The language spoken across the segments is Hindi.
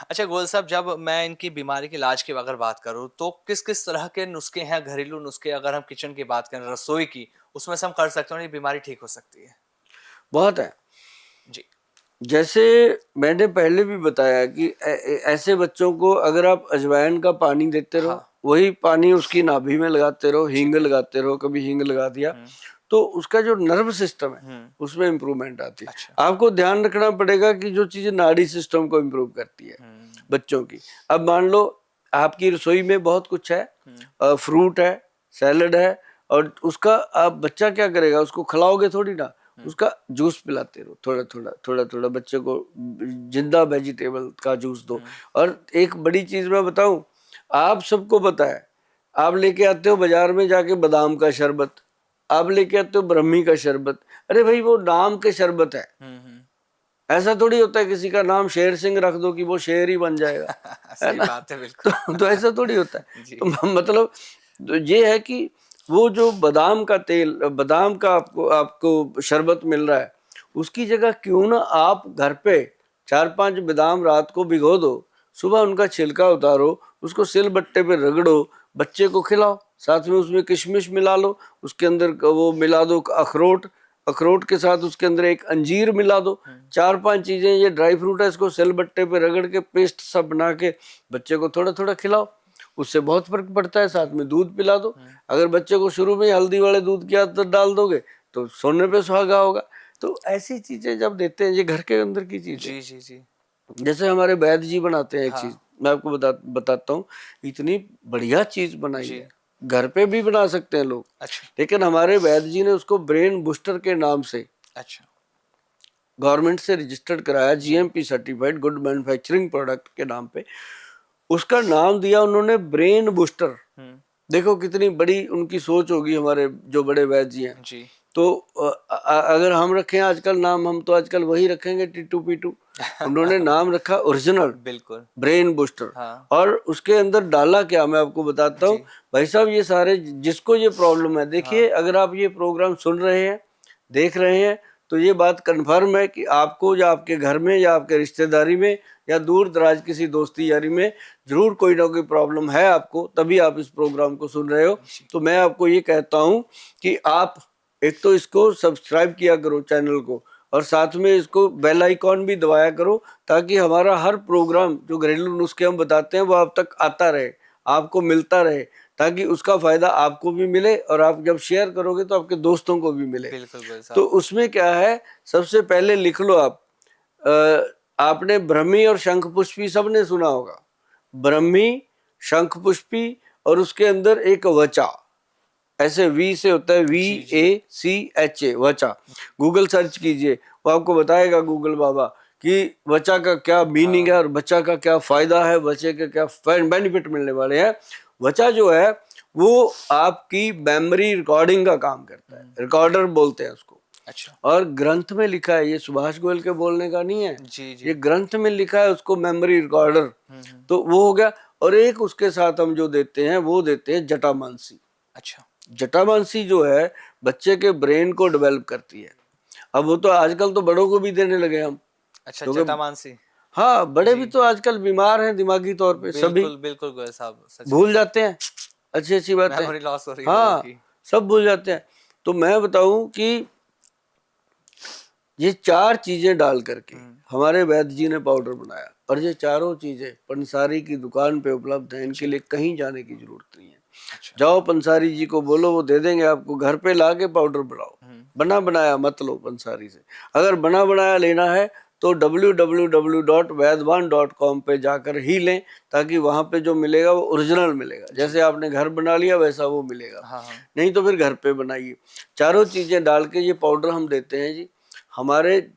अच्छा गोयल साहब, जब मैं इनकी बीमारी के इलाज की अगर बात करूँ, तो किस-किस तरह के नुस्खे हैं, घरेलू नुस्खे अगर हम किचन की बात करें, रसोई की, उसमें से हम कर सकते हैं और ये बीमारी ठीक हो सकती है? बहुत है। जी। जैसे मैंने पहले भी बताया कि ऐसे बच्चों को अगर आप अजवाइन का पानी देते रहो, हाँ। वही पानी उसकी नाभि में लगाते रहो, हींग ठीक है। लगाते रहो, कभी हींग लगा दिया, हुँ। तो उसका जो नर्व सिस्टम है हुँ। उसमें इम्प्रूवमेंट आती है। अच्छा। आपको ध्यान रखना पड़ेगा कि जो चीज़ नाड़ी सिस्टम को इम्प्रूव करती है हुँ। बच्चों की। अब मान लो आपकी रसोई में बहुत कुछ है, हुँ। फ्रूट है, सैलड है, और उसका आप बच्चा क्या करेगा, उसको खिलाओगे थोड़ी ना, हुँ। उसका जूस पिलाते रहो, थोड़ा थोड़ा थोड़ा थोड़ा बच्चे को जिंदा वेजिटेबल का जूस दो। हुँ। और एक बड़ी चीज मैं बताऊं, आप सबको पता है, आप लेके आते हो बाजार में जाके बादाम का शरबत, आप लेके आते हो ब्रह्मी का शरबत, अरे भाई वो नाम के शरबत है। हुँ। हुँ। ऐसा थोड़ी होता है किसी का नाम शेर सिंह रख दो कि वो शेर ही बन जाएगा, है सही ना। बात है, बिल्कुल। तो ऐसा थोड़ी होता है। जी। तो मतलब तो ये है कि वो जो बादाम का तेल, बादाम का आपको आपको शरबत मिल रहा है, उसकी जगह क्यों ना आप घर पे 4-5 बादाम रात को भिगो दो, सुबह उनका छिलका उतारो, उसको सिल बट्टे पे रगड़ो, बच्चे को खिलाओ, साथ में उसमें किशमिश मिला लो, उसके अंदर वो मिला दो अखरोट, अखरोट के साथ उसके अंदर एक अंजीर मिला दो, हुँ। 4-5 चीजें, ये ड्राई फ्रूट है, इसको सिल बट्टे पे रगड़ के पेस्ट सब बना के बच्चे को थोड़ा थोड़ा खिलाओ, उससे बहुत फर्क पड़ता है। साथ जी। में दूध पिला दो। हुँ। अगर बच्चे को शुरू में ही हल्दी वाले दूध की आदत डाल दोगे तो सोने पे सुहागा होगा। तो ऐसी चीजें जब देते हैं, ये घर के अंदर की चीजें, जी, जी, जी। जैसे हमारे वैद्य जी बनाते हैं एक चीज, हाँ। मैं आपको बताता हूँ, इतनी बढ़िया चीज बनाई जी। है, घर पे भी बना सकते हैं लोग, अच्छा। लेकिन हमारे वैद्य जी ने उसको ब्रेन बूस्टर के नाम से अच्छा। गवर्नमेंट से रजिस्टर्ड कराया, जी। GMP certified good manufacturing product के नाम पे उसका नाम दिया उन्होंने, ब्रेन बूस्टर। हुँ। देखो कितनी बड़ी उनकी सोच होगी, हमारे जो बड़े वैद्य जी हैं। जी। तो अगर हम रखें आजकल नाम, हम तो आजकल वही रखेंगे टीटू पीटू। उन्होंने नाम रखा ओरिजिनल बिल्कुल। Brain booster. हाँ। और उसके अंदर डाला क्या, मैं आपको बताता हूँ जी। भाई साहब, ये सारे जिसको ये प्रॉब्लम है, देखिए हाँ। अगर आप ये प्रोग्राम सुन रहे हैं, देख रहे हैं, तो ये बात कन्फर्म है कि आपको या आपके घर में या आपके रिश्तेदारी में या दूर दराज किसी दोस्ती यारी में जरूर कोई ना कोई प्रॉब्लम है आपको, तभी आप इस प्रोग्राम को सुन रहे हो। जी। तो मैं आपको ये कहता हूँ कि आप एक तो इसको सब्सक्राइब किया करो चैनल को, और साथ में इसको बेल आइकॉन भी दबाया करो, ताकि हमारा हर प्रोग्राम जो घरेलू नुस्खे हम बताते हैं वो आप तक आता रहे, आपको मिलता रहे, ताकि उसका फायदा आपको भी मिले, और आप जब शेयर करोगे तो आपके दोस्तों को भी मिले। बिल्कुल गोयल तो साहब। उसमें क्या है, सबसे पहले लिख लो आप, आपने ब्रह्मी और शंख पुष्पी सबने सुना होगा, ब्रह्मी, शंख पुष्पी, और उसके अंदर एक वचा, ऐसे वी से होता है, जी, VACHA, वचा। गूगल सर्च कीजिए, वो आपको बताएगा गूगल बाबा कि वचा का क्या मीनिंग है हाँ। और वचा का क्या फायदा है, वचे के क्या बेनिफिट मिलने वाले हैं। वचा जो है वो आपकी मेमोरी रिकॉर्डिंग का काम करता है, हुँ। रिकॉर्डर बोलते हैं उसको। अच्छा। और ग्रंथ में लिखा है, ये सुभाष गोयल के बोलने का नहीं है, जी, ये जी। ग्रंथ में लिखा है उसको, मेमोरी रिकॉर्डर। हुँ। हुँ। तो वो हो गया। और एक उसके साथ हम जो देते हैं वो देते हैं जटामानसी। अच्छा। जटामानसी जो है बच्चे के ब्रेन को डेवलप करती है। अब वो तो आजकल तो बड़ों को भी देने लगे हम, अच्छा, क्योंकि जटामानसी। हाँ, बड़े जी। भी तो आजकल बीमार हैं दिमागी तौर पे, सभी बिल्कुल, बिल्कुल गोयल साहब, सच में। भूल जाते हैं अच्छी अच्छी बातें। मेमोरी लॉस हो रही है लोगों हाँ, की। सब भूल जाते हैं। तो मैं बताऊं कि ये 4 चीजें डाल करके हुँ। हमारे वैद्य जी ने पाउडर बनाया, और ये चारों चीजें पंसारी की दुकान पे उपलब्ध हैं, इनके जी। लिए कहीं जाने की जरूरत नहीं है। अच्छा। जाओ पंसारी जी को बोलो, वो दे देंगे आपको, घर पे ला के पाउडर बनाओ। हुँ। बना बनाया मत लो पंसारी से। अगर बना बनाया लेना है तो www.vaidwan.com पे जाकर ही लें, ताकि वहाँ पे जो मिलेगा वो ओरिजिनल मिलेगा, जी। जैसे आपने घर बना लिया वैसा वो मिलेगा। हाँ, हाँ। नहीं तो फिर घर पे बनाइए। चारों चीज़ें डाल के ये पाउडर हम देते हैं जी। हमारे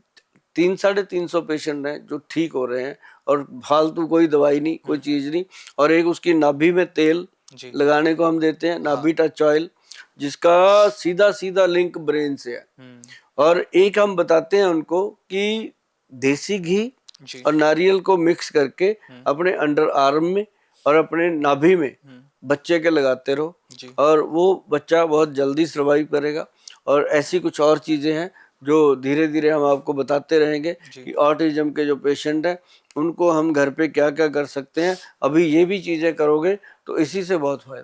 300-350 पेशेंट हैं जो ठीक हो रहे हैं, और फालतू कोई दवाई नहीं, कोई हुँ। चीज़ नहीं। और एक उसकी नाभि में तेल जी। लगाने को हम देते हैं, हाँ। नाभि टच ऑयल, जिसका सीधा सीधा लिंक ब्रेन से है। हुँ। और एक हम बताते हैं उनको कि देसी घी जी। और नारियल को मिक्स करके हुँ। अपने अंडर आर्म में और अपने नाभि में हुँ। बच्चे के लगाते रहो, जी। और वो बच्चा बहुत जल्दी सर्वाइव करेगा। और ऐसी कुछ और चीज़ें हैं जो धीरे धीरे हम आपको बताते रहेंगे जी। कि ऑटिज्म के जो पेशेंट हैं उनको हम घर पे क्या क्या कर सकते हैं, अभी ये भी चीज़ें करोगे तो इसी से बहुत फायदा